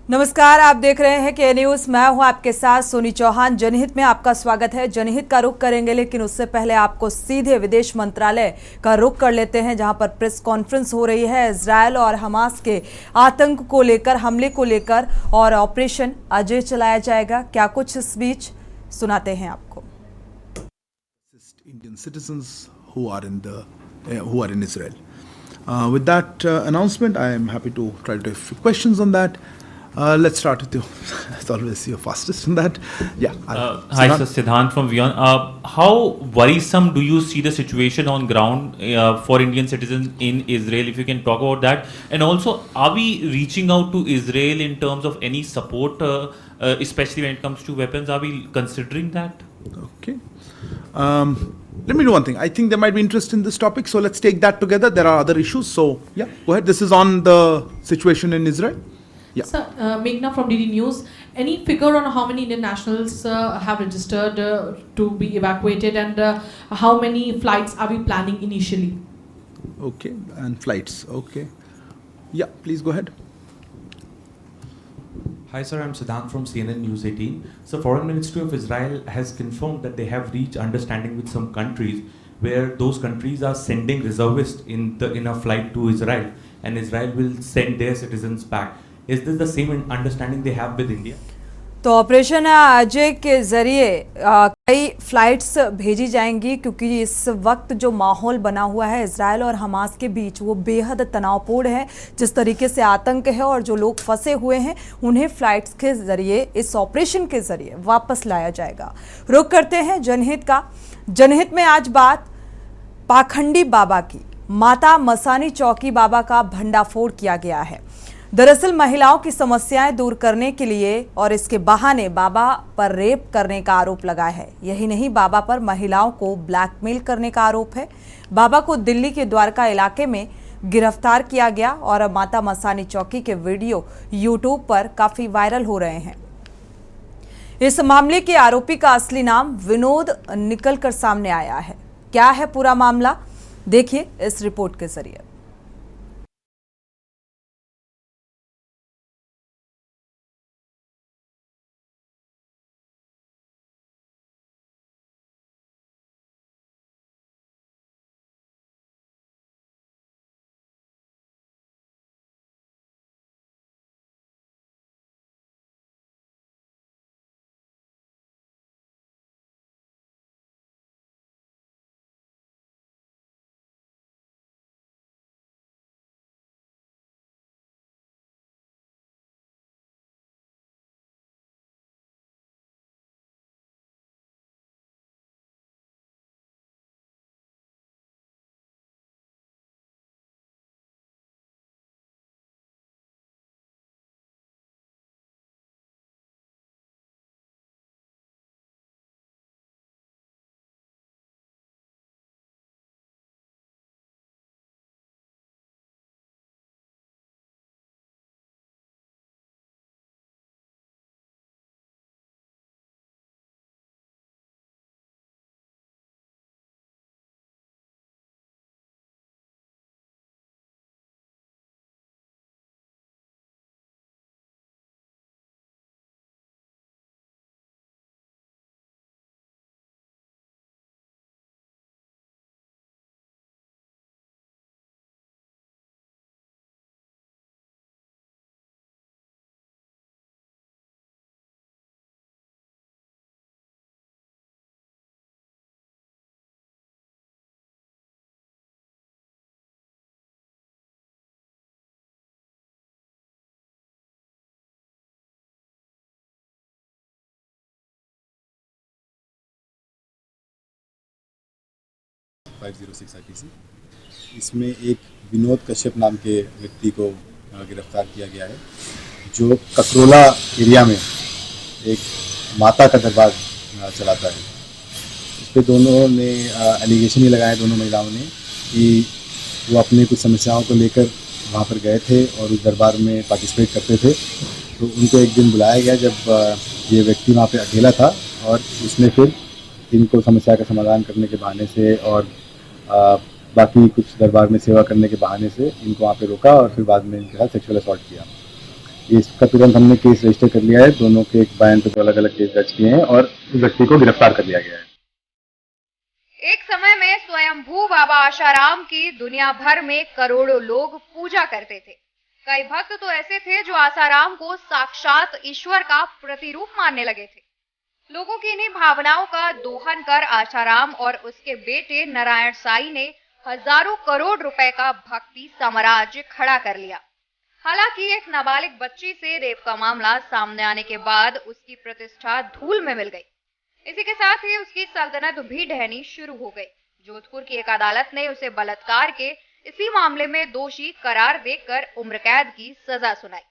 नमस्कार, आप देख रहे हैं के न्यूज। मैं हूं आपके साथ सोनी चौहान। जनहित में आपका स्वागत है। जनहित का रुख करेंगे, लेकिन उससे पहले आपको सीधे विदेश मंत्रालय का रुख कर लेते हैं, जहां पर प्रेस कॉन्फ्रेंस हो रही है इजरायल और हमास के आतंक को लेकर, हमले को लेकर, और ऑपरेशन अजय चलाया जाएगा। क्या कुछ इस बीच सुनाते हैं आपको। Indian citizens who are in Israel. With that announcement, I am happy to try to take a few questions on that. Let's start with you. As always, you're fastest in that. Yeah. Hi, sir. Siddhant from Vion. How worrisome do you see the situation on ground for Indian citizens in Israel? If you can talk about that. And also, are we reaching out to Israel in terms of any support, especially when it comes to weapons? Are we considering that? Okay. Let me do one thing. I think there might be interest in this topic, so let's take that together. There are other issues, so yeah, go ahead. This is on the situation in Israel. Yeah. Sir, Meghna from DD News. Any figure on how many Indian nationals have registered to be evacuated, and how many flights are we planning initially? Okay, and flights. Okay. Yeah, please go ahead. Hi sir, I'm Siddhant from CNN News 18. So Foreign Ministry of Israel has confirmed that they have reached understanding with some countries where those countries are sending reservists in a flight to Israel, and Israel will send their citizens back. Is this the same understanding they have with India? तो operation Ajay के जरिए कई flights भेजी जाएंगी, क्योंकि इस वक्त जो माहौल बना हुआ है इजरायल और हमास के बीच वो बेहद तनावपूर्ण है। जिस तरीके से आतंक है और जो लोग फंसे हुए हैं उन्हें फ्लाइट्स के जरिए, इस ऑपरेशन के जरिए वापस लाया जाएगा। रुख करते हैं जनहित का। जनहित में आज बात पाखंडी बाबा की। माता मसानी चौकी बाबा का भंडाफोड़ किया गया है। दरअसल महिलाओं की समस्याएं दूर करने के लिए और इसके बहाने बाबा पर रेप करने का आरोप लगा है। यही नहीं, बाबा पर महिलाओं को ब्लैकमेल करने का आरोप है। बाबा को दिल्ली के द्वारका इलाके में गिरफ्तार किया गया और माता मसानी चौकी के वीडियो यूट्यूब पर काफी वायरल हो रहे हैं। इस मामले के आरोपी का असली नाम विनोद निकलकर सामने आया है। क्या है पूरा मामला, देखिए इस रिपोर्ट के जरिए। IPC इसमें एक विनोद कश्यप नाम के व्यक्ति को गिरफ्तार किया गया है, जो ककरोला एरिया में एक माता का दरबार चलाता है। इस पर दोनों ने एलिगेशन ही लगाए, दोनों महिलाओं ने, कि वो अपने कुछ समस्याओं को लेकर वहाँ पर गए थे और उस दरबार में पार्टिसिपेट करते थे। तो उनको एक दिन बुलाया गया जब ये व्यक्ति वहाँ पे अकेला था, और उसने फिर इनको समस्या का समाधान करने के बहाने से और बाकी कुछ दरबार में सेवा करने के बहाने से इनको वहाँ पे रोका और फिर बाद में इनके साथ सेक्सुअल असॉल्ट किया। इसका तुरंत हमने केस रजिस्टर कर लिया है। दोनों के एक बयान पे अलग अलग केस दर्ज किए हैं और उस व्यक्ति को गिरफ्तार कर लिया गया है। एक समय में स्वयंभू बाबा आशाराम की दुनिया भर में करोड़ों लोग पूजा करते थे। कई भक्त तो ऐसे थे जो आसाराम को साक्षात ईश्वर का प्रतिरूप मानने लगे थे। लोगों की इन्हीं भावनाओं का दोहन कर आशाराम और उसके बेटे नारायण साईं ने हजारों करोड़ रुपए का भक्ति साम्राज्य खड़ा कर लिया। हालांकि एक नाबालिग बच्ची से रेप का मामला सामने आने के बाद उसकी प्रतिष्ठा धूल में मिल गई। इसी के साथ ही उसकी सल्तनत भी ढहनी शुरू हो गई। जोधपुर की एक अदालत ने उसे बलात्कार के इसी मामले में दोषी करार देकर उम्र कैद की सजा सुनाई।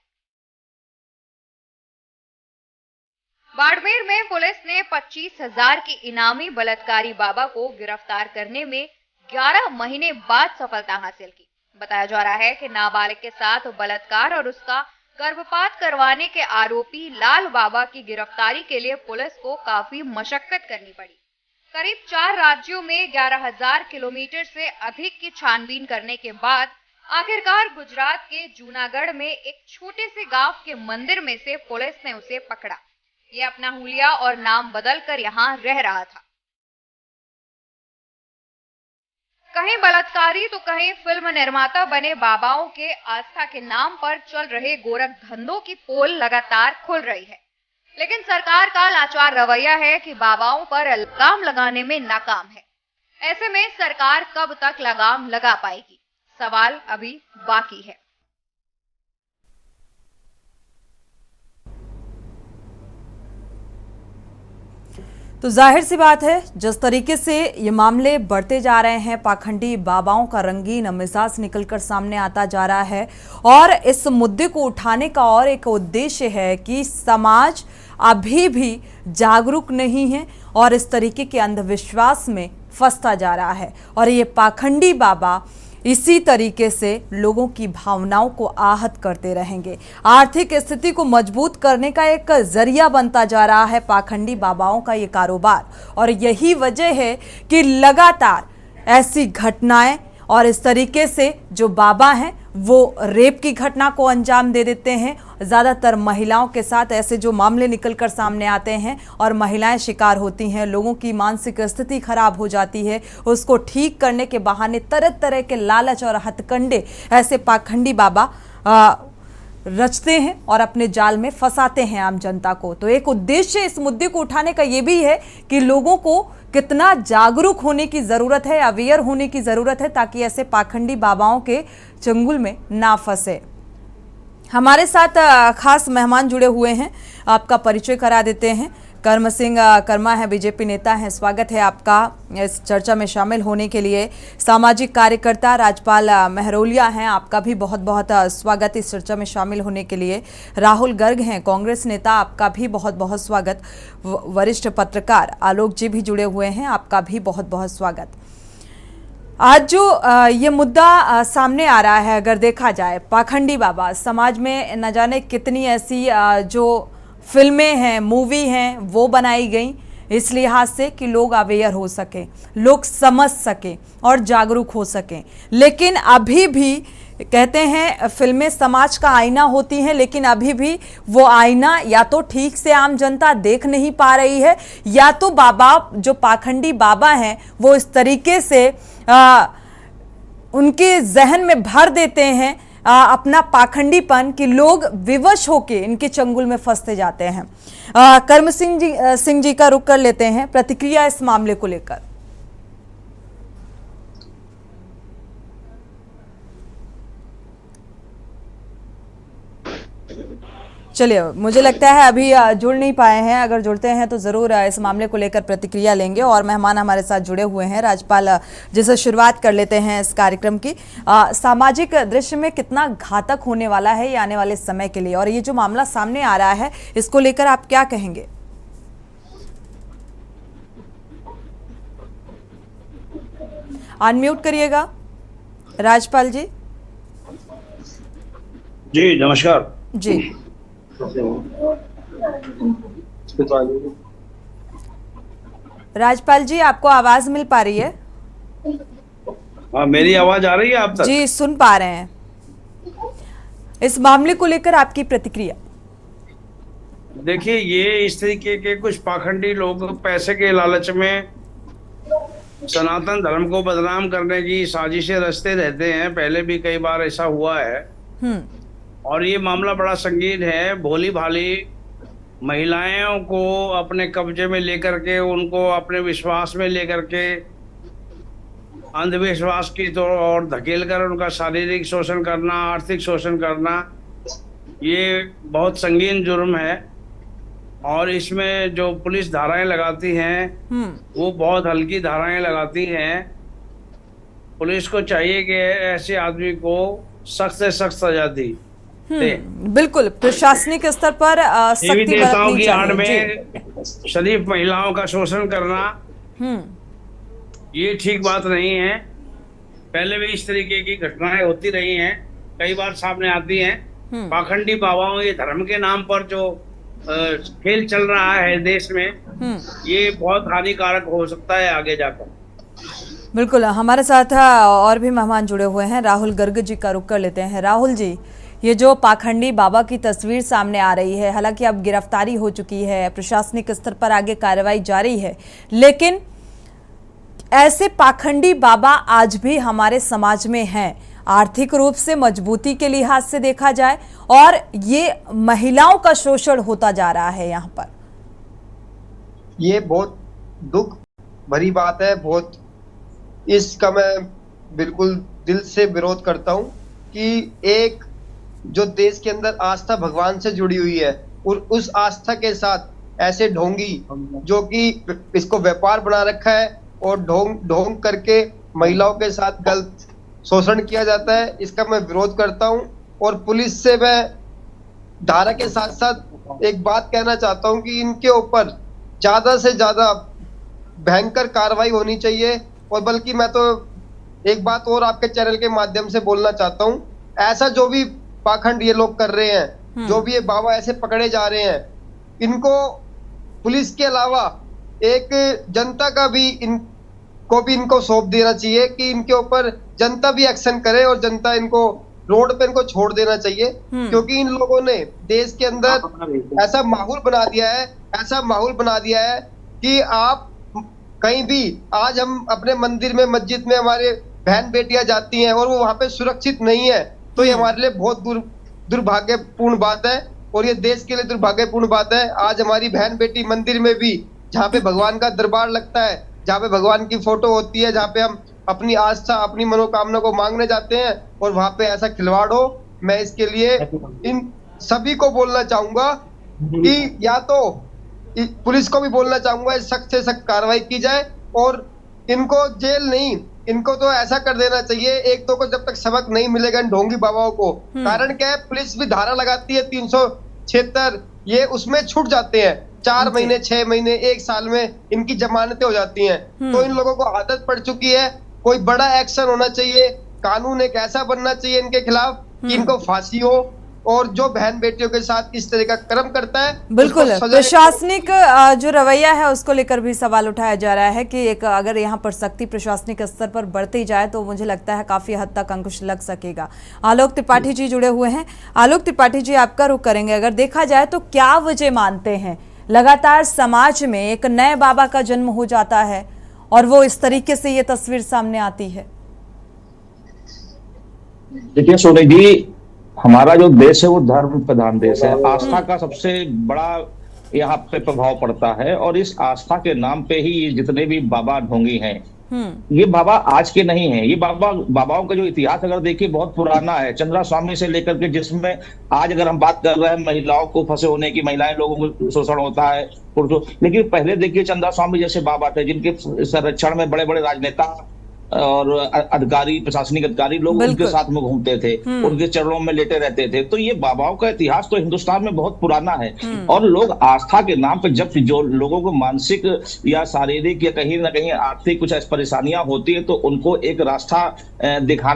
बाड़मेर में पुलिस ने 25,000 की इनामी बलात्कारी बाबा को गिरफ्तार करने में 11 महीने बाद सफलता हासिल की। बताया जा रहा है कि नाबालिग के साथ बलात्कार और उसका गर्भपात करवाने के आरोपी लाल बाबा की गिरफ्तारी के लिए पुलिस को काफी मशक्कत करनी पड़ी। करीब 4 राज्यों में 11,000 किलोमीटर से अधिक की छानबीन करने के बाद आखिरकार गुजरात के जूनागढ़ में एक छोटे से गांव के मंदिर में से पुलिस ने उसे पकड़ा। ये अपना हुलिया और नाम बदलकर यहाँ रह रहा था। कहीं बलात्कारी तो कहीं फिल्म निर्माता बने बाबाओं के आस्था के नाम पर चल रहे गोरख धंधों की पोल लगातार खुल रही है। लेकिन सरकार का लाचार रवैया है कि बाबाओं पर लगाम लगाने में नाकाम है। ऐसे में सरकार कब तक लगाम लगा पाएगी, सवाल अभी बाकी है। तो जाहिर सी बात है, जिस तरीके से ये मामले बढ़ते जा रहे हैं, पाखंडी बाबाओं का रंगीन मिजाज निकलकर सामने आता जा रहा है और इस मुद्दे को उठाने का और एक उद्देश्य है कि समाज अभी भी जागरूक नहीं है और इस तरीके के अंधविश्वास में फंसता जा रहा है और ये पाखंडी बाबा इसी तरीके से लोगों की भावनाओं को आहत करते रहेंगे। आर्थिक स्थिति को मजबूत करने का एक जरिया बनता जा रहा है पाखंडी बाबाओं का ये कारोबार और यही वजह है कि लगातार ऐसी घटनाएं और इस तरीके से जो बाबा हैं वो रेप की घटना को अंजाम दे देते हैं। ज़्यादातर महिलाओं के साथ ऐसे जो मामले निकलकर सामने आते हैं और महिलाएं शिकार होती हैं, लोगों की मानसिक स्थिति खराब हो जाती है, उसको ठीक करने के बहाने तरह तरह के लालच और हथकंडे ऐसे पाखंडी बाबा रचते हैं और अपने जाल में फंसाते हैं आम जनता को। तो एक उद्देश्य इस मुद्दे को उठाने का ये भी है कि लोगों को कितना जागरूक होने की ज़रूरत है, अवेयर होने की ज़रूरत है ताकि ऐसे पाखंडी बाबाओं के चंगुल में ना फंसे। हमारे साथ खास मेहमान जुड़े हुए हैं, आपका परिचय करा देते हैं। कर्म सिंह कर्मा है, बीजेपी नेता हैं, स्वागत है आपका इस चर्चा में शामिल होने के लिए। सामाजिक कार्यकर्ता राजपाल महरोलिया हैं, आपका भी बहुत बहुत स्वागत इस चर्चा में शामिल होने के लिए। राहुल गर्ग हैं, कांग्रेस नेता, आपका भी बहुत बहुत स्वागत। वरिष्ठ पत्रकार आलोक जी भी जुड़े हुए हैं, आपका भी बहुत बहुत स्वागत। आज जो ये मुद्दा सामने आ रहा है, अगर देखा जाए, पाखंडी बाबा समाज में न जाने कितनी ऐसी जो फिल्में हैं, मूवी हैं, वो बनाई गई इस लिहाज से कि लोग अवेयर हो सकें, लोग समझ सकें और जागरूक हो सकें। लेकिन अभी भी कहते हैं फिल्में समाज का आईना होती हैं, लेकिन अभी भी वो आईना या तो ठीक से आम जनता देख नहीं पा रही है या तो बाबा जो पाखंडी बाबा हैं वो इस तरीके से उनके जहन में भर देते हैं अपना पाखंडीपन कि लोग विवश होके इनके चंगुल में फंसते जाते हैं। कर्म सिंह जी का रुख कर लेते हैं, प्रतिक्रिया इस मामले को लेकर। चलिए, मुझे लगता है अभी जुड़ नहीं पाए हैं, अगर जुड़ते हैं तो ज़रूर इस मामले को लेकर प्रतिक्रिया लेंगे। और मेहमान हमारे साथ जुड़े हुए हैं, राजपाल, जिसे शुरुआत कर लेते हैं इस कार्यक्रम की। सामाजिक दृश्य में कितना घातक होने वाला है ये आने वाले समय के लिए, और ये जो मामला सामने आ रहा है इसको लेकर आप क्या कहेंगे? अनम्यूट करिएगा राजपाल जी। जी नमस्कार जी। राजपाल जी, आपको आवाज मिल पा रही है? हाँ, मेरी आवाज आ रही है आप तक? जी, सुन पा रहे हैं। इस मामले को लेकर आपकी प्रतिक्रिया? देखिए, ये इस तरीके के कुछ पाखंडी लोग पैसे के लालच में सनातन धर्म को बदनाम करने की साजिशें रचते रहते हैं। पहले भी कई बार ऐसा हुआ है और ये मामला बड़ा संगीन है। भोली भाली महिलाओं को अपने कब्जे में लेकर के, उनको अपने विश्वास में लेकर के अंधविश्वास की ओर धकेल कर उनका शारीरिक शोषण करना, आर्थिक शोषण करना, ये बहुत संगीन जुर्म है। और इसमें जो पुलिस धाराएं लगाती हैं वो बहुत हल्की धाराएं लगाती हैं। पुलिस को चाहिए कि ऐसे आदमी को सख्त से सख्त सजा दी। बिल्कुल, प्रशासनिक स्तर पर देवी सख्ती देवताओं बरतनी की आड़ चाहिए। में शरीफ महिलाओं का शोषण करना ये ठीक बात नहीं है। पहले भी इस तरीके की घटनाएं होती रही हैं, कई बार सामने आती हैं। पाखंडी बाबाओं, ये धर्म के नाम पर जो खेल चल रहा है देश में, ये बहुत हानिकारक हो सकता है आगे जाकर। बिल्कुल, हमारे साथ और भी मेहमान जुड़े हुए हैं। राहुल गर्ग जी का रुख कर लेते हैं। राहुल जी, ये जो पाखंडी बाबा की तस्वीर सामने आ रही है, हालांकि अब गिरफ्तारी हो चुकी है, प्रशासनिक स्तर पर आगे कार्रवाई जारी है, लेकिन ऐसे पाखंडी बाबा आज भी हमारे समाज में हैं। आर्थिक रूप से मजबूती के लिहाज से देखा जाए, और ये महिलाओं का शोषण होता जा रहा है यहाँ पर। ये बहुत दुख भरी बात है। बहुत इसका मैं बिल्कुल दिल से विरोध करता हूँ कि एक जो देश के अंदर आस्था भगवान से जुड़ी हुई है, और उस आस्था के साथ ऐसे ढोंगी जो कि इसको व्यापार बना रखा है और ढोंग करके महिलाओं के साथ गलत शोषण किया जाता है, इसका मैं विरोध करता हूं। और पुलिस से मैं धारा के साथ साथ एक बात कहना चाहता हूं कि इनके ऊपर ज्यादा से ज्यादा भयंकर कार्रवाई होनी चाहिए। और बल्कि मैं तो एक बात और आपके चैनल के माध्यम से बोलना चाहता हूं, ऐसा जो भी पाखंड ये लोग कर रहे हैं, जो भी ये बाबा ऐसे पकड़े जा रहे हैं, इनको पुलिस के अलावा एक जनता का भी इनको सौंप देना चाहिए कि इनके ऊपर जनता भी एक्शन करे और जनता इनको रोड पे इनको छोड़ देना चाहिए। क्योंकि इन लोगों ने देश के अंदर ऐसा माहौल बना दिया है कि आप कहीं भी, आज हम अपने मंदिर में, मस्जिद में हमारे बहन बेटियां जाती हैं और वो वहां पे सुरक्षित नहीं है, तो ये हमारे लिए बहुत दुर्भाग्यपूर्ण बात है और ये देश के लिए दुर्भाग्यपूर्ण बात है। आज हमारी बहन बेटी मंदिर में भी, जहाँ पे भगवान का दरबार लगता है, जहाँ पे भगवान की फोटो होती है, जहाँ पे हम अपनी आस्था, अपनी मनोकामना को मांगने जाते हैं, और वहां पे ऐसा खिलवाड़ हो, मैं इसके लिए इन सभी को बोलना चाहूंगा कि या तो पुलिस को भी बोलना चाहूंगा सख्त से सख्त कार्रवाई की जाए, और इनको जेल नहीं, इनको तो ऐसा कर देना चाहिए, एक तो को जब तक सबक नहीं मिलेगा इन ढोंगी बाबाओं को। कारण क्या है, पुलिस भी धारा लगाती है 376, ये उसमें छूट जाते हैं 4 महीने, 6 महीने, 1 साल में इनकी जमानतें हो जाती हैं। तो इन लोगों को आदत पड़ चुकी है। कोई बड़ा एक्शन होना चाहिए, कानून एक ऐसा बनना चाहिए इनके खिलाफ कि इनको फांसी हो, और जो बहन बेटियों के साथ इस तरह का कर्म करता है, बिल्कुल प्रशासनिक जो रवैया है उसको लेकर भी सवाल उठाया जा रहा है कि एक अगर यहाँ पर सख्ती प्रशासनिक स्तर पर बढ़ती जाए तो मुझे लगता है काफी हद तक अंकुश लग सकेगा। आलोक त्रिपाठी जी जुड़े हुए हैं। आलोक त्रिपाठी जी, आपका रुख करेंगे। अगर देखा जाए तो क्या वजह मानते हैं लगातार समाज में एक नए बाबा का जन्म हो जाता है और वो इस तरीके से ये तस्वीर सामने आती है? देखिए सोनी जी, हमारा जो देश है वो धर्म प्रधान देश है। आस्था का सबसे बड़ा यहाँ पे प्रभाव पड़ता है, और इस आस्था के नाम पे ही ये जितने भी बाबा ढोंगी हैं, ये बाबा आज के नहीं है। ये बाबाओं का जो इतिहास अगर देखिए बहुत पुराना है, चंद्रा स्वामी से लेकर के, जिसमें आज अगर हम बात कर रहे हैं महिलाओं को फंसे होने की, महिलाएं लोगों को शोषण होता है, लेकिन पहले देखिए चंद्रा स्वामी जैसे बाबा थे जिनके संरक्षण में बड़े बड़े राजनेता और अधिकारी, प्रशासनिक अधिकारी लोग उनके साथ में घूमते थे, उनके चरणों में लेटे रहते थे। तो ये बाबाओं का इतिहास तो हिंदुस्तान में बहुत पुराना है, और लोग आस्था के नाम पे जब जो लोगों को मानसिक या शारीरिक या कहीं ना कहीं आर्थिक कुछ परेशानियां होती है, तो उनको एक रास्ता दिखाई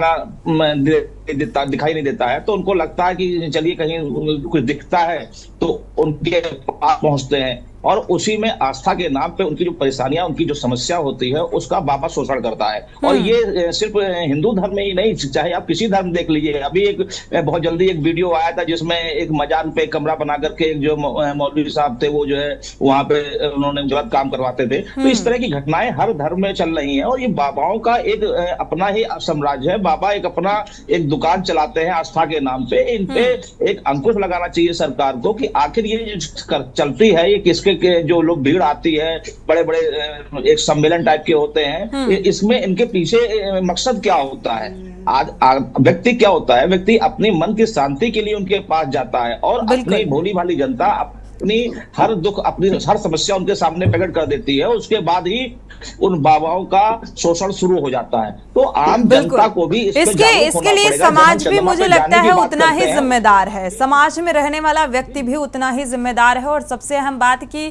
नहीं देता है, तो उनको लगता है कि चलिए कहीं कुछ दिखता है तो उनके पास पहुंचते हैं। और उसी में आस्था के नाम पे उनकी जो परेशानियां, उनकी जो समस्या होती है, उसका बाबा शोषण करता है। और ये सिर्फ हिंदू धर्म में ही नहीं, चाहे आप किसी धर्म देख लीजिए। अभी एक बहुत जल्दी एक वीडियो आया था जिसमें एक मजान पे कमरा बना करके जो मौलवी साहब थे वो जो है वहां पे उन्होंने गलत काम करवाते थे। तो इस तरह की घटनाएं हर धर्म में चल रही हैं और ये बाबाओं का एक अपना ही साम्राज्य है। बाबा एक अपना एक दुकान चलाते हैं आस्था के नाम पे। इन पे एक अंकुश लगाना चाहिए सरकार को कि आखिर ये जो चलती है ये किसके जो लोग भीड़ आती है, बड़े बड़े एक सम्मेलन टाइप के होते हैं, इसमें इनके पीछे मकसद क्या होता है। आज व्यक्ति क्या होता है, व्यक्ति अपनी मन की शांति के लिए उनके पास जाता है और अपनी भोली भाली जनता अपनी हर दुख, अपनी हर समस्या उनके सामने प्रकट कर देती है। उसके बाद ही उन बाबाओं का शोषण शुरू हो जाता है। तो आम जनता को भी इसके लिए समाज भी मुझे लगता है उतना ही जिम्मेदार है। समाज में रहने वाला व्यक्ति भी उतना ही जिम्मेदार है। और सबसे अहम बात कि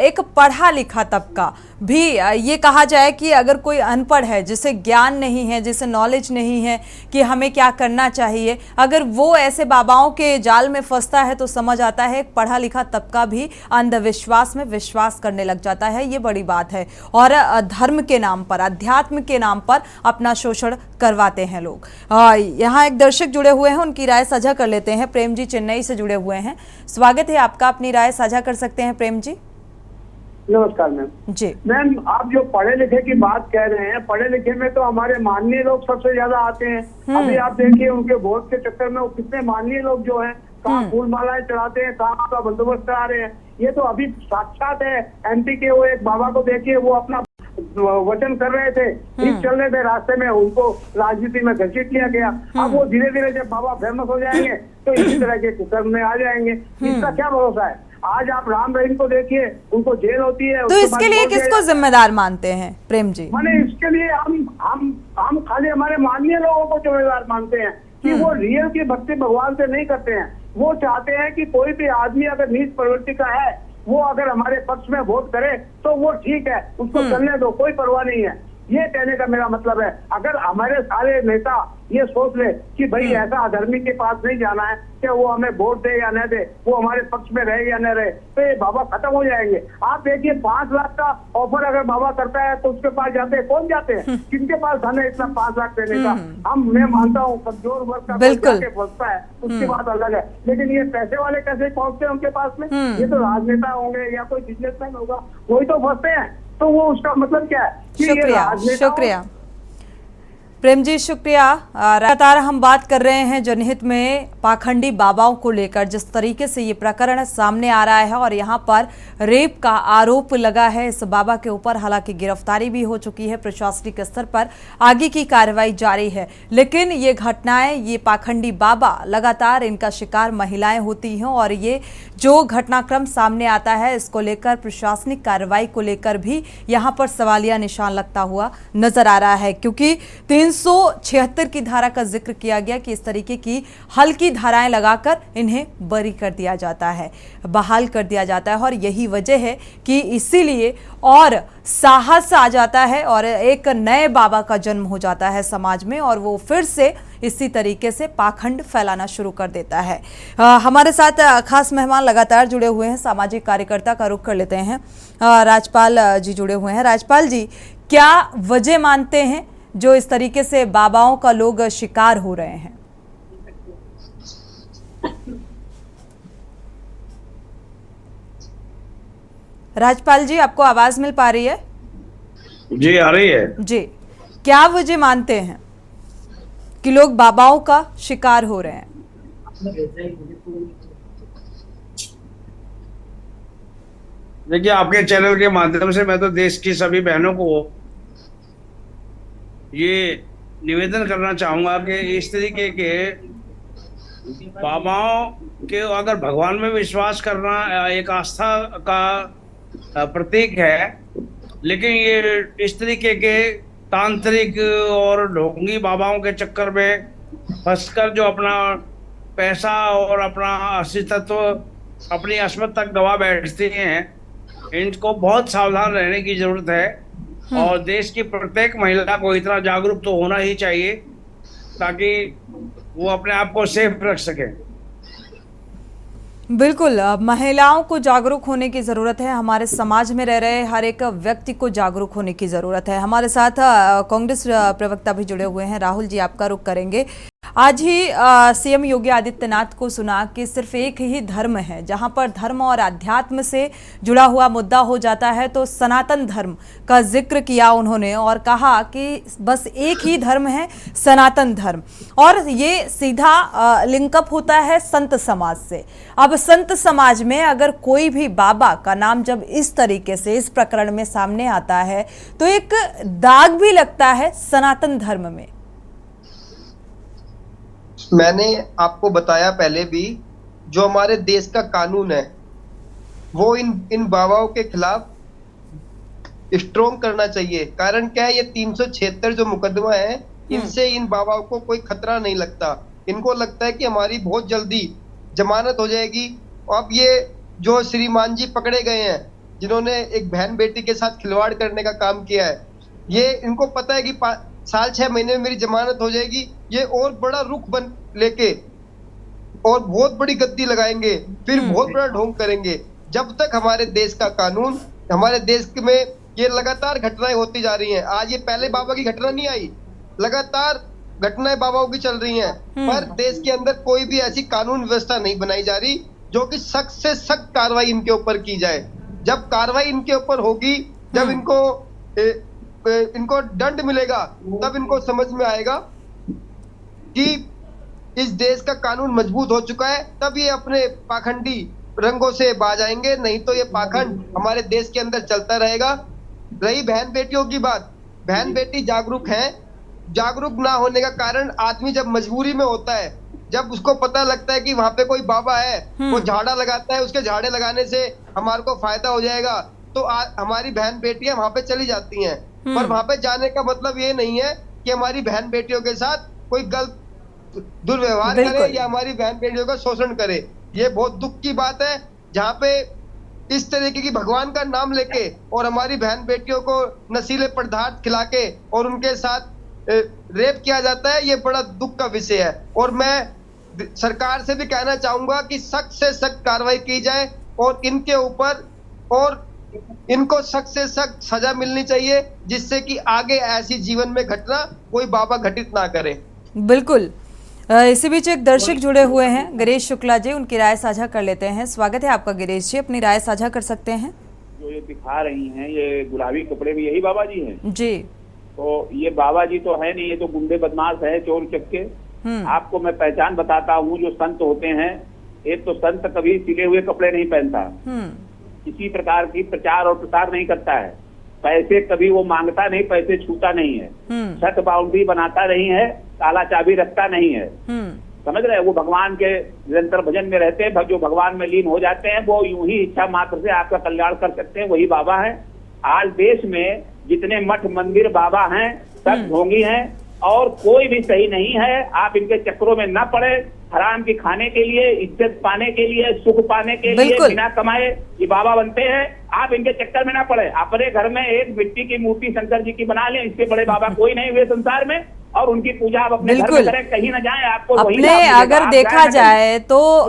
एक पढ़ा लिखा तबका भी, ये कहा जाए कि अगर कोई अनपढ़ है, जिसे ज्ञान नहीं है, जिसे नॉलेज नहीं है कि हमें क्या करना चाहिए, अगर वो ऐसे बाबाओं के जाल में फंसता है तो समझ आता है एक पढ़ा लिखा तबका भी अंधविश्वास में विश्वास करने लग जाता है। ये बड़ी बात है। और धर्म के नाम पर, अध्यात्म के नाम पर अपना शोषण करवाते हैं लोग। यहाँ एक दर्शक जुड़े हुए हैं, उनकी राय साझा कर लेते हैं। प्रेम जी चेन्नई से जुड़े हुए हैं, स्वागत है आपका। अपनी राय साझा कर सकते हैं प्रेम जी। नमस्कार मैम जी। मैम, आप जो पढ़े लिखे की बात कह रहे हैं, पढ़े लिखे में तो हमारे माननीय लोग सबसे ज्यादा आते हैं। अभी आप देखिए उनके वोट के चक्कर में वो कितने माननीय लोग जो हैं कहाँ फूल मालाएं चढ़ाते हैं, कहाँ का बंदोबस्त करा रहे हैं। ये तो अभी साक्षात है। एमपी के वो एक बाबा को देखिए, वो अपना वचन कर रहे थे, ठीक चल रहे थे रास्ते में, उनको राजनीति में घसीट लिया गया। अब वो धीरे धीरे जब बाबा फेमस हो जाएंगे तो इसी तरह के कुकर्म में आ जाएंगे। इसका क्या भरोसा है। आज आप राम रहीम को देखिए, उनको जेल होती है। तो इसके लिए किसको जिम्मेदार मानते हैं प्रेम जी? माने इसके लिए हम खाली हमारे माननीय लोगों को जिम्मेदार मानते हैं कि वो रियल की भक्ति भगवान से नहीं करते हैं। वो चाहते हैं कि कोई भी आदमी अगर नीच प्रवृत्ति का है, वो अगर हमारे पक्ष में वोट करे तो वो ठीक है, उसको चलने दो, कोई परवाह नहीं है। ये कहने का मेरा मतलब है। अगर हमारे सारे नेता ये सोच ले कि भाई ऐसा अधर्मी के पास नहीं जाना है कि वो हमें वोट दे या न दे, वो हमारे पक्ष में रहे या न रहे, तो ये बाबा खत्म हो जाएंगे। आप देखिए 5 लाख का ऑफर अगर बाबा करता है तो उसके पास जाते हैं, कौन जाते हैं? किनके पास हमें इतना 5 लाख देने का? मैं मानता हूँ कमजोर वर्ग का जाके पहुंचता है, उसकी बात अलग है। लेकिन ये पैसे वाले कैसे पहुंचते हैं उनके पास में? ये तो राजनेता होंगे या कोई बिजनेसमैन होगा, वही तो फंसते हैं। तो वो उसका मतलब क्या है? शुक्रिया प्रेम जी, शुक्रिया। लगातार हम बात कर रहे हैं जनहित में पाखंडी बाबाओं को लेकर। जिस तरीके से ये प्रकरण सामने आ रहा है और यहाँ पर रेप का आरोप लगा है इस बाबा के ऊपर, हालांकि गिरफ्तारी भी हो चुकी है, प्रशासनिक स्तर पर आगे की कार्रवाई जारी है। लेकिन ये घटनाएं, ये पाखंडी बाबा, लगातार इनका शिकार महिलाएं होती हैं और ये जो घटनाक्रम सामने आता है इसको लेकर प्रशासनिक कार्रवाई को लेकर भी यहाँ पर सवालिया निशान लगता हुआ नजर आ रहा है। क्योंकि 376 की धारा का जिक्र किया गया कि इस तरीके की हल्की धाराएं लगाकर इन्हें बरी कर दिया जाता है, बहाल कर दिया जाता है। और यही वजह है कि इसीलिए और साहस आ जाता है और एक नए बाबा का जन्म हो जाता है समाज में और वो फिर से इसी तरीके से पाखंड फैलाना शुरू कर देता है। हमारे साथ खास मेहमान लगातार जुड़े हुए हैं, सामाजिक कार्यकर्ता का रुख कर लेते हैं। राजपाल जी जुड़े हुए हैं। राजपाल जी, क्या वजह मानते हैं जो इस तरीके से बाबाओं का लोग शिकार हो रहे हैं? राजपाल जी, आपको आवाज मिल पा रही है? जी आ रही है जी। क्या वजह मानते हैं कि लोग बाबाओं का शिकार हो रहे हैं? देखिए, आपके चैनल के माध्यम से मैं तो देश की सभी बहनों को ये निवेदन करना चाहूंगा कि इस तरीके के बाबाओं के, अगर भगवान में विश्वास करना एक आस्था का प्रतीक है, लेकिन ये इस तरीके के तांत्रिक और ढोंगी बाबाओं के चक्कर में फंसकर जो अपना पैसा और अपना अस्तित्व, अपनी अस्मत तक गवा बैठते हैं, इनको बहुत सावधान रहने की जरूरत है। और देश की प्रत्येक महिला को इतना जागरूक तो होना ही चाहिए ताकि वो अपने आप को सेफ रख सके। बिल्कुल, महिलाओं को जागरूक होने की ज़रूरत है। हमारे समाज में रह रहे हर एक व्यक्ति को जागरूक होने की ज़रूरत है। हमारे साथ कांग्रेस प्रवक्ता भी जुड़े हुए हैं। राहुल जी, आपका रुख करेंगे। आज ही सीएम योगी आदित्यनाथ को सुना कि सिर्फ एक ही धर्म है। जहां पर धर्म और अध्यात्म से जुड़ा हुआ मुद्दा हो जाता है तो सनातन धर्म का जिक्र किया उन्होंने और कहा कि बस एक ही धर्म है, सनातन धर्म। और ये सीधा लिंकअप होता है संत समाज से। अब संत समाज में अगर कोई भी बाबा का नाम जब इस तरीके से इस प्रकरण में सामने आता है तो एक दाग भी लगता है सनातन धर्म में। मैंने आपको बताया पहले भी, जो हमारे देश का कानून है वो इन बाबाओं के खिलाफ स्ट्रोंग करना चाहिए। कारण क्या है, ये 376 जो मुकदमा है इनसे इन बाबाओं को कोई खतरा नहीं लगता। इनको लगता है कि हमारी बहुत जल्दी जमानत हो जाएगी। अब ये जो श्रीमान जी पकड़े गए हैं जिन्होंने एक बहन बेटी के साथ खिलवाड़ करने का काम किया है, ये इनको पता है कि साल 6 महीने में मेरी जमानत हो जाएगी। ये और बड़ा रुख बन लेके और बहुत बड़ी गद्दी लगाएंगे, फिर बहुत बड़ा ढोंग करेंगे। जब तक हमारे देश का कानून, हमारे देश में ये लगातार घटनाएं होती जा रही हैं। आज ये पहले बाबा की घटना नहीं आई, लगातार घटनाएं बाबाओं की चल रही हैं। पर देश के अंदर कोई भी ऐसी कानून व्यवस्था नहीं बनाई जा रही जो कि सख्त से सख्त कार्रवाई इनके ऊपर की जाए। जब कार्रवाई इनके ऊपर होगी, जब इनको दंड मिलेगा, तब इनको समझ में आएगा कि इस देश का कानून मजबूत हो चुका है। तब ये अपने पाखंडी रंगों से बाज आएंगे, नहीं तो ये पाखंड हमारे देश के अंदर चलता रहेगा। रही बहन बेटियों की बात, बहन बेटी जागरूक हैं। जागरूक ना होने का कारण, आदमी जब मजबूरी में होता है, जब उसको पता लगता है कि वहां पे कोई बाबा है, वो झाड़ा लगाता है, उसके झाड़े लगाने से हमारे को फायदा हो जाएगा, तो हमारी बहन बेटियां वहां पे चली जाती हैं। पर वहां पे जाने का मतलब ये नहीं है कि हमारी बहन बेटियों के साथ कोई गलत दुर्व्यवहार करे या हमारी बहन बेटियों का शोषण करे। ये बहुत दुख की बात है, जहाँ पे इस तरीके की भगवान का नाम लेके और हमारी बहन बेटियों को नशीले पदार्थ खिला के और उनके साथ रेप किया जाता है। ये बड़ा दुख का विषय है और मैं सरकार से भी कहना चाहूंगा कि सख्त से सख्त कार्रवाई की जाए और इनके ऊपर और इनको सख्त से सख्त सजा मिलनी चाहिए, जिससे कि आगे ऐसी जीवन में घटना कोई बाबा घटित ना करे। बिल्कुल। इसी बीच एक दर्शक जुड़े हुए हैं, गिरीश शुक्ला जी, उनकी राय साझा कर लेते हैं। स्वागत है आपका गिरीश जी, अपनी राय साझा कर सकते हैं। जो ये दिखा रही हैं, ये गुलाबी कपड़े में यही बाबा जी हैं जी। तो ये बाबा जी तो है नहीं, ये तो गुंडे बदमाश है, चोर चक्के। आपको मैं पहचान बताता हूँ। जो संत होते हैं, एक तो संत कभी सिले हुए कपड़े नहीं पहनता, किसी प्रकार की प्रचार और प्रसार नहीं करता है, पैसे कभी वो मांगता नहीं, पैसे छूता नहीं है, छत बाउंड्री बनाता नहीं है, ताला चाबी रखता नहीं है। समझ रहे हैं? वो भगवान के निरंतर भजन में रहते हैं। जो भगवान में लीन हो जाते हैं, वो यूं ही इच्छा मात्र से आपका कल्याण कर सकते हैं, वही बाबा है। आज देश में जितने मठ मंदिर बाबा हैं सब ढोंगी हैं और कोई भी सही नहीं है। आप इनके चक्रों में न पड़े। हराम की खाने के लिए, इज्जत पाने के लिए, सुख पाने के लिए बिना कमाए ये बाबा बनते हैं। आप इनके चक्कर में ना पड़े। अपने घर में एक मिट्टी की मूर्ति शंकर जी की बना लें, इससे बड़े बाबा कोई नहीं हुए संसार में, और उनकी पूजा आप अपने घर में करें, कहीं ना जाए। आपको अपने अगर देखा जाए तो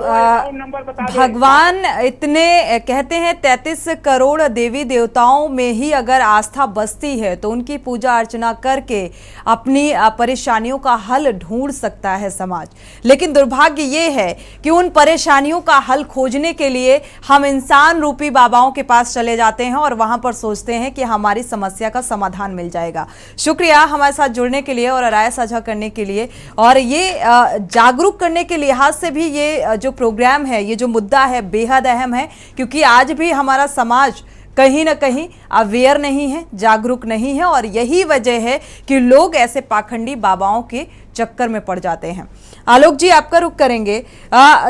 भगवान इतने कहते हैं 33 करोड़ देवी देवताओं में ही अगर आस्था बसती है तो उनकी पूजा अर्चना करके अपनी परेशानियों का हल ढूंढ सकता है समाज। लेकिन दुर्भाग्य ये है कि उन परेशानियों का हल खोजने के लिए हम इंसान रूपी बाबाओं के पास चले जाते हैं और वहां पर सोचते हैं कि हमारी समस्या का समाधान मिल जाएगा। शुक्रिया हमारे साथ जुड़ने के लिए और राय साझा करने के लिए। और ये जागरूक करने के लिहाज से भी ये जो प्रोग्राम है, ये जो मुद्दा है, बेहद अहम है, क्योंकि आज भी हमारा समाज कहीं ना कहीं अवेयर नहीं है, जागरूक नहीं है, और यही वजह है कि लोग ऐसे पाखंडी बाबाओं के चक्कर में पड़ जाते हैं। आलोक जी, आपका रुख करेंगे।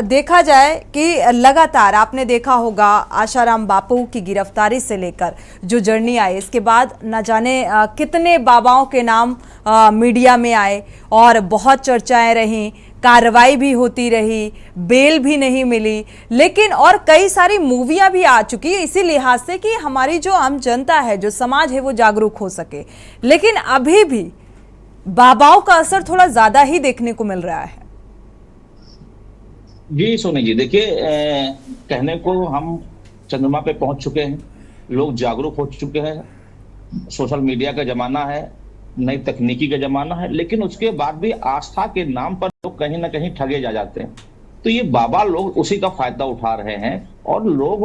देखा जाए कि लगातार आपने देखा होगा आशाराम बापू की गिरफ्तारी से लेकर जो जर्नी आई, इसके बाद न जाने कितने बाबाओं के नाम मीडिया में आए और बहुत चर्चाएं रहीं, कार्रवाई भी होती रही, बेल भी नहीं मिली, लेकिन और कई सारी मूवियां भी आ चुकी है इसी लिहाज से कि हमारी जो आम जनता है, जो समाज है, वो जागरूक हो सके। लेकिन अभी भी बाबाओं का असर थोड़ा ज्यादा ही देखने को मिल रहा है। जी सोनी जी, देखिए कहने को हम चंद्रमा पे पहुंच चुके हैं, लोग जागरूक हो चुके हैं, सोशल मीडिया का जमाना है, नई तकनीकी का जमाना है, लेकिन उसके बाद भी आस्था के नाम पर लोग कहीं ना कहीं ठगे जा जाते हैं। तो ये बाबा लोग उसी का फायदा उठा रहे हैं और लोग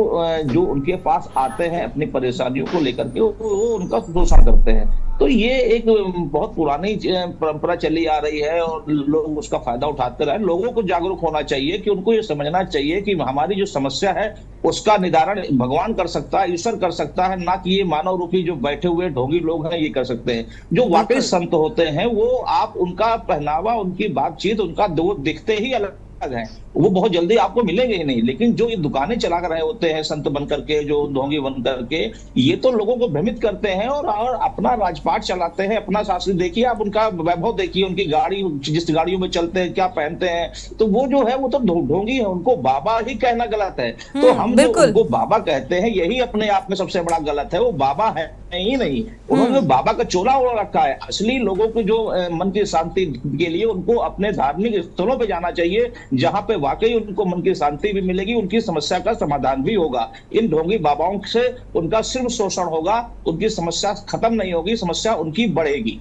जो उनके पास आते हैं अपनी परेशानियों को लेकर के वो उनका शोषण करते हैं। तो ये एक बहुत पुरानी परंपरा चली आ रही है और लोग उसका फायदा उठाते रहे। लोगों को जागरूक होना चाहिए कि उनको ये समझना चाहिए कि हमारी जो समस्या है उसका निदान भगवान कर सकता है, ईश्वर कर सकता है, ना कि ये मानव रूपी जो बैठे हुए ढोंगी लोग हैं ये कर सकते हैं। जो वाकई संत होते हैं वो आप उनका पहनावा, उनकी बातचीत, उनका दो दिखते ही अलग हैं, वो बहुत जल्दी आपको मिलेंगे ही नहीं। लेकिन जो ये दुकानें चला कर रहे होते हैं संत बन करके, जो ढोंगी बन करके, ये तो लोगों को भ्रमित करते हैं और अपना राजपाट चलाते हैं, अपना शास्त्री। देखिए आप उनका वैभव देखिए, उनकी गाड़ी, जिस गाड़ियों में चलते हैं, क्या पहनते हैं, तो वो जो है वो तो ढोंगी है। उनको बाबा ही कहना गलत है। तो हम जो उनको बाबा कहते हैं यही अपने आप में सबसे बड़ा गलत है। वो बाबा है ही नहीं, उन्होंने बाबा का चोला ओढ़ रखा है। असली लोगों को जो मन की शांति के लिए उनको अपने धार्मिक स्थलों पे जाना चाहिए, जहां पे वाकई उनको मन की शांति भी मिलेगी, उनकी समस्या का समाधान भी होगा। इन ढोंगी बाबाओं से उनका सिर्फ शोषण होगा, उनकी समस्या खत्म नहीं होगी, समस्या उनकी बढ़ेगी।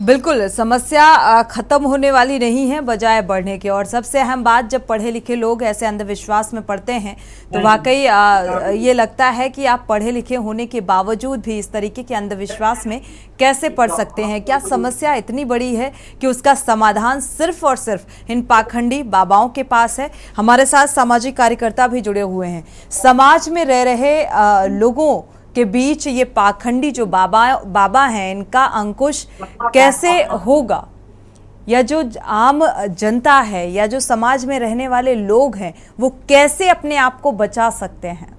बिल्कुल, समस्या खत्म होने वाली नहीं है, बजाय बढ़ने की। और सबसे अहम बात, जब पढ़े लिखे लोग ऐसे अंधविश्वास में पड़ते हैं तो वाकई ये लगता है कि आप पढ़े लिखे होने के बावजूद भी इस तरीके के अंधविश्वास में कैसे पड़ सकते हैं। क्या समस्या इतनी बड़ी है कि उसका समाधान सिर्फ और सिर्फ इन पाखंडी बाबाओं के पास है। हमारे साथ सामाजिक कार्यकर्ता भी जुड़े हुए हैं। समाज में रह रहे लोगों के बीच ये पाखंडी जो बाबा हैं, इनका अंकुश कैसे होगा, या जो आम जनता है या जो समाज में रहने वाले लोग हैं वो कैसे अपने आप को बचा सकते हैं,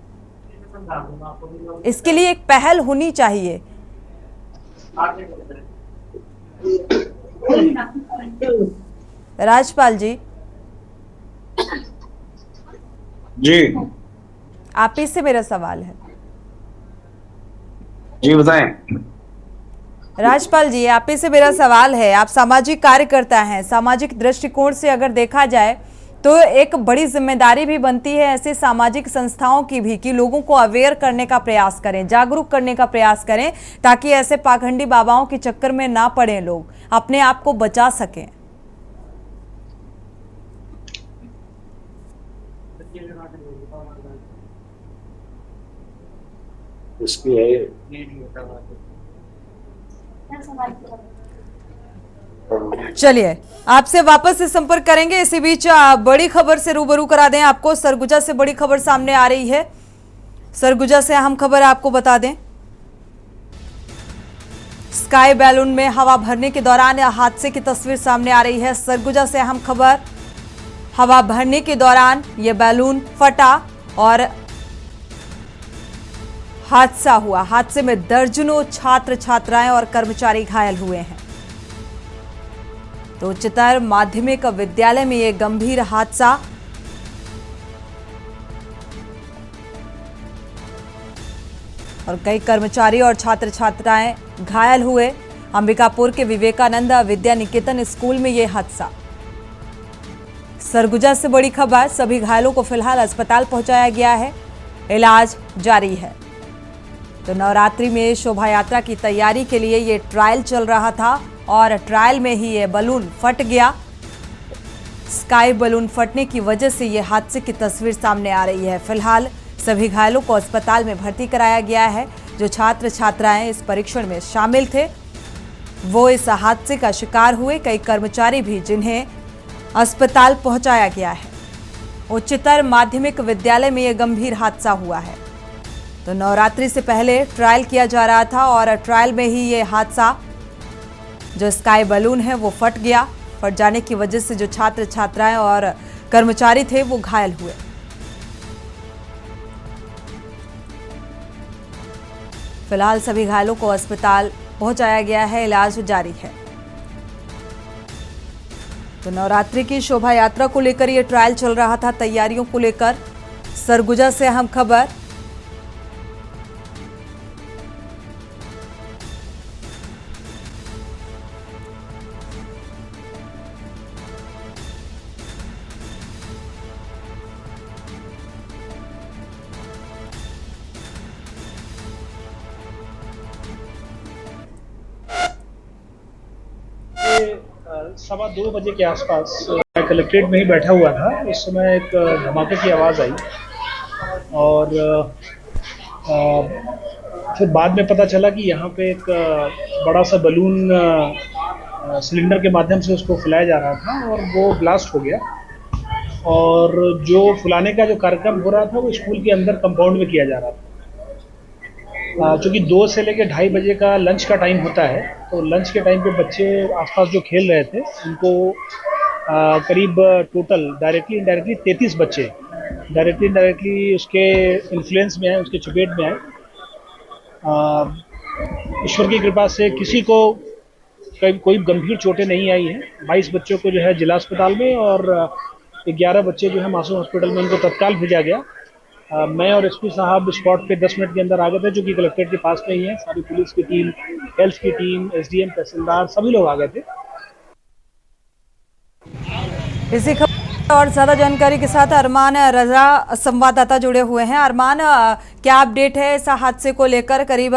इसके लिए एक पहल होनी चाहिए। राजपाल जी आप ही से मेरा सवाल है। जी बताएं। राजपाल जी, आप ही से मेरा सवाल है। आप सामाजिक कार्यकर्ता हैं, सामाजिक दृष्टिकोण से अगर देखा जाए तो एक बड़ी जिम्मेदारी भी बनती है ऐसे सामाजिक संस्थाओं की भी कि लोगों को अवेयर करने का प्रयास करें, जागरूक करने का प्रयास करें, ताकि ऐसे पाखंडी बाबाओं के चक्कर में ना पड़े, लोग अपने आप को बचा सकें। चलिए आपसे वापस से संपर्क करेंगे। इसी बीच बड़ी खबर से रूबरू करा दें आपको। सरगुजा से बड़ी खबर सामने आ रही है। सरगुजा से अहम खबर आपको बता दें, स्काई बैलून में हवा भरने के दौरान हादसे की तस्वीर सामने आ रही है। सरगुजा से अहम खबर, हवा भरने के दौरान यह बैलून फटा और हादसा हुआ। हादसे में दर्जनों छात्र छात्राएं और कर्मचारी घायल हुए हैं। तो उच्चतर माध्यमिक विद्यालय में यह गंभीर हादसा। और कई कर्मचारी और छात्र छात्राएं घायल हुए। अंबिकापुर के विवेकानंद विद्या निकेतन स्कूल में यह हादसा। सरगुजा से बड़ी खबर, सभी घायलों को फिलहाल अस्पताल पहुंचाया गया है, इलाज जारी है। तो नवरात्रि में शोभा यात्रा की तैयारी के लिए ये ट्रायल चल रहा था और ट्रायल में ही ये बलून फट गया। स्काई बलून फटने की वजह से ये हादसे की तस्वीर सामने आ रही है। फिलहाल सभी घायलों को अस्पताल में भर्ती कराया गया है। जो छात्र छात्राएं इस परीक्षण में शामिल थे वो इस हादसे का शिकार हुए। कई कर्मचारी भी जिन्हें अस्पताल पहुंचाया गया है। उच्चतर माध्यमिक विद्यालय में यह गंभीर हादसा हुआ है। तो नवरात्रि से पहले ट्रायल किया जा रहा था और ट्रायल में ही ये हादसा, जो स्काई बलून है वो फट गया। फट जाने की वजह से जो छात्र छात्राएं और कर्मचारी थे वो घायल हुए। फिलहाल सभी घायलों को अस्पताल पहुंचाया गया है, इलाज जारी है। तो नवरात्रि की शोभा यात्रा को लेकर ये ट्रायल चल रहा था, तैयारियों को लेकर। सरगुजा से अहम खबर, 2:15 बजे के आसपास मैं कलेक्ट्रेट में ही बैठा हुआ था। उस समय एक धमाके की आवाज़ आई और फिर बाद में पता चला कि यहाँ पे एक बड़ा सा बलून सिलेंडर के माध्यम से उसको फुलाया जा रहा था और वो ब्लास्ट हो गया। और जो फुलाने का जो कार्यक्रम हो रहा था वो स्कूल के अंदर कंपाउंड में किया जा रहा था। चूँकि 2 से लेकर 2:30 बजे का लंच का टाइम होता है, तो लंच के टाइम पे बच्चे आसपास जो खेल रहे थे उनको करीब टोटल डायरेक्टली इनडायरेक्टली 33 बच्चे डायरेक्टली इनडायरेक्टली उसके इन्फ्लुएंस में आए, उसके चपेट में आए। ईश्वर की कृपा से किसी को कोई गंभीर चोटें नहीं आई हैं। 22 बच्चों को जो है जिला अस्पताल में और 11 बच्चे जो है मासूम हॉस्पिटल में, उनको तत्काल भेजा गया। मैं और एसपी साहब स्पॉट पे 10 मिनट के अंदर आ गए थे, जो कि कलेक्ट्रेट के पास में ही है। सारी पुलिस की टीम, हेल्थ की टीम, एसडीएम, तहसीलदार सभी लोग आ गए थे। इसी खबर और ज्यादा जानकारी के साथ अरमान रजा संवाददाता जुड़े हुए हैं। अरमान, क्या अपडेट है इस हादसे को लेकर? करीब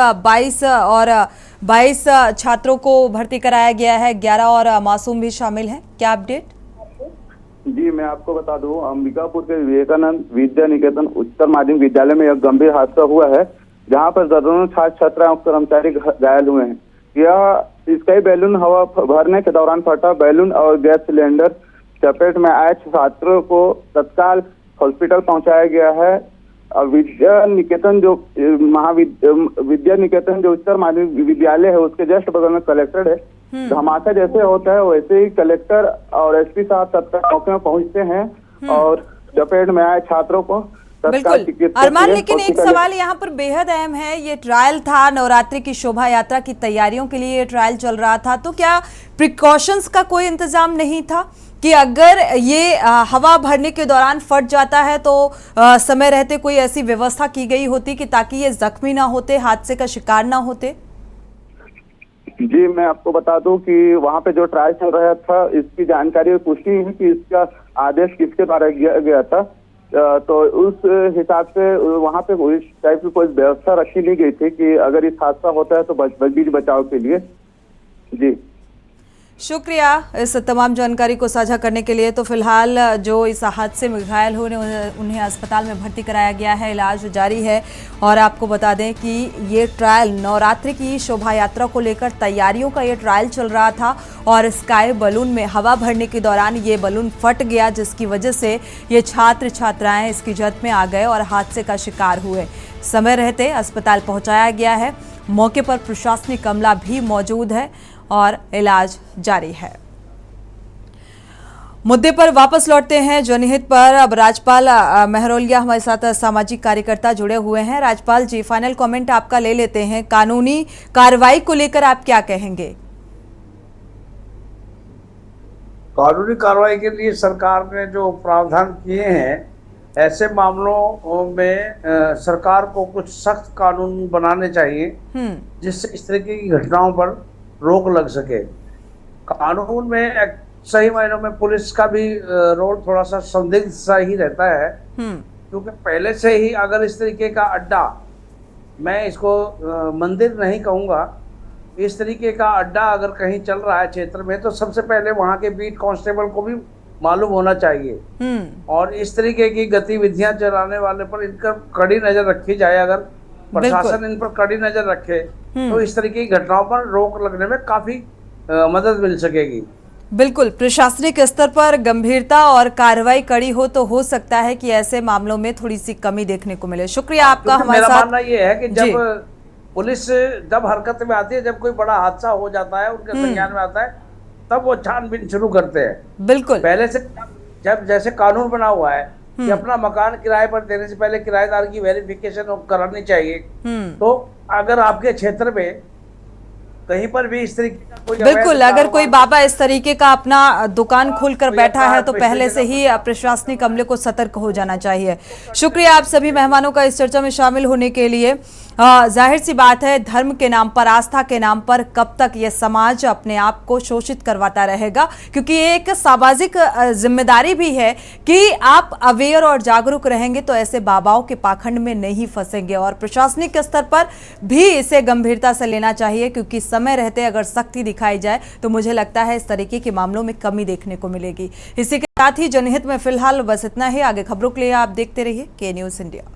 22 छात्रों को भर्ती कराया गया है, 11 और मासूम भी शामिल हैं। क्या अपडेट? जी, मैं आपको बता दूं, अंबिकापुर के विवेकानंद विद्या निकेतन उच्चतर माध्यमिक विद्यालय में एक गंभीर हादसा हुआ है, जहां पर दर्जनों छात्र छात्राएं और कर्मचारी घायल हुए हैं। यह स्काई बैलून हवा भरने के दौरान फटा बैलून और गैस सिलेंडर चपेट में आए छात्रों को तत्काल हॉस्पिटल पहुंचाया गया है। विद्या निकेतन जो विद्या निकेतन जो उच्चतर माध्यमिक विद्यालय है, उसके जस्ट बगल में कलेक्ट्रेट है। धमाका जैसे होता है वैसे ही कलेक्टर और एसपी साहब तत्काल मौके में पहुंचते हैं और चपेट में आए छात्रों को बिल्कुल अरमान, लेकिन एक सवाल यहाँ पर बेहद अहम है। ये ट्रायल था, नवरात्रि की शोभा यात्रा की तैयारियों के लिए ये ट्रायल चल रहा था, तो क्या प्रिकॉशंस का कोई इंतजाम नहीं था कि अगर ये हवा भरने के दौरान फट जाता है तो समय रहते कोई ऐसी व्यवस्था की गई होती कि ताकि ये जख्मी ना होते, हादसे का शिकार ना होते? जी, मैं आपको बता दूं कि वहां पे जो ट्रायल चल रहा था, इसकी जानकारी और पुष्टि है कि इसका आदेश किसके द्वारा किया गया था। तो उस हिसाब से वहां पे इस टाइप की कोई व्यवस्था रखी नहीं गई थी कि अगर इस हादसा होता है तो बीच बचाव के लिए। जी, शुक्रिया इस तमाम जानकारी को साझा करने के लिए। तो फिलहाल जो इस हादसे में घायल हुए उन्हें अस्पताल में भर्ती कराया गया है, इलाज जारी है। और आपको बता दें कि ये ट्रायल नवरात्रि की शोभा यात्रा को लेकर तैयारियों का ये ट्रायल चल रहा था और स्काई बलून में हवा भरने के दौरान ये बलून फट गया, जिसकी वजह से ये छात्र छात्राएं इसकी जद में आ गए और हादसे का शिकार हुए। समय रहते अस्पताल पहुंचाया गया है। मौके पर प्रशासनिक अमला भी मौजूद है और इलाज जारी है। मुद्दे पर वापस लौटते हैं जनहित पर। अब राजपाल महरौलिया हमारे साथ सामाजिक कार्यकर्ता जुड़े हुए हैं। राजपाल जी, फाइनल कमेंट आपका ले लेते हैं। कानूनी कार्रवाई को लेकर आप क्या कहेंगे? कानूनी कार्रवाई के लिए सरकार ने जो प्रावधान किए हैं, ऐसे मामलों में सरकार को कुछ सख्त कानून बनाने चाहिए जिससे इस तरीके की घटनाओं पर रोक लग सके। कानून में सही मायनों में पुलिस का भी रोल थोड़ा सा संदिग्ध सा ही रहता है, क्योंकि पहले से ही अगर इस तरीके का अड्डा, मैं इसको मंदिर नहीं कहूँगा, इस तरीके का अड्डा अगर कहीं चल रहा है क्षेत्र में, तो सबसे पहले वहाँ के बीट कांस्टेबल को भी मालूम होना चाहिए और इस तरीके की गतिविधियां चलाने वाले पर इनका कड़ी नजर रखी जाए। अगर प्रशासन इन पर कड़ी नजर रखे तो इस तरीके की घटनाओं पर रोक लगने में काफी मदद मिल सकेगी। बिल्कुल, प्रशासनिक स्तर पर गंभीरता और कार्रवाई कड़ी हो तो हो सकता है कि ऐसे मामलों में थोड़ी सी कमी देखने को मिले। शुक्रिया आपका हमारे साथ। मेरा मानना ये है कि जब पुलिस जब हरकत में आती है, जब कोई बड़ा हादसा हो जाता है, उनके संज्ञान में आता है, तब वो छानबीन शुरू करते हैं। बिल्कुल, पहले से जब जैसे कानून बना हुआ है कि अपना मकान किराए पर देने से पहले किराएदार की वेरिफिकेशन करानी चाहिए। तो अगर आपके क्षेत्र में कहीं पर भी इस तरीके का कोई, बिल्कुल, अगर कोई बाबा इस तरीके का अपना दुकान खोलकर बैठा है तो पहले से ही प्रशासनिक अमले को सतर्क हो जाना चाहिए। शुक्रिया आप सभी मेहमानों का इस चर्चा में शामिल होने के लिए। जाहिर सी बात है, धर्म के नाम पर, आस्था के नाम पर कब तक ये समाज अपने आप को शोषित करवाता रहेगा, क्योंकि ये एक सामाजिक जिम्मेदारी भी है कि आप अवेयर और जागरूक रहेंगे तो ऐसे बाबाओं के पाखंड में नहीं फंसेंगे और प्रशासनिक स्तर पर भी इसे गंभीरता से लेना चाहिए, क्योंकि समय समय रहते अगर सख्ती दिखाई जाए तो मुझे लगता है इस तरीके के मामलों में कमी देखने को मिलेगी। इसी के साथ ही जनहित में फिलहाल बस इतना ही। आगे खबरों के लिए आप देखते रहिए के न्यूज़ इंडिया।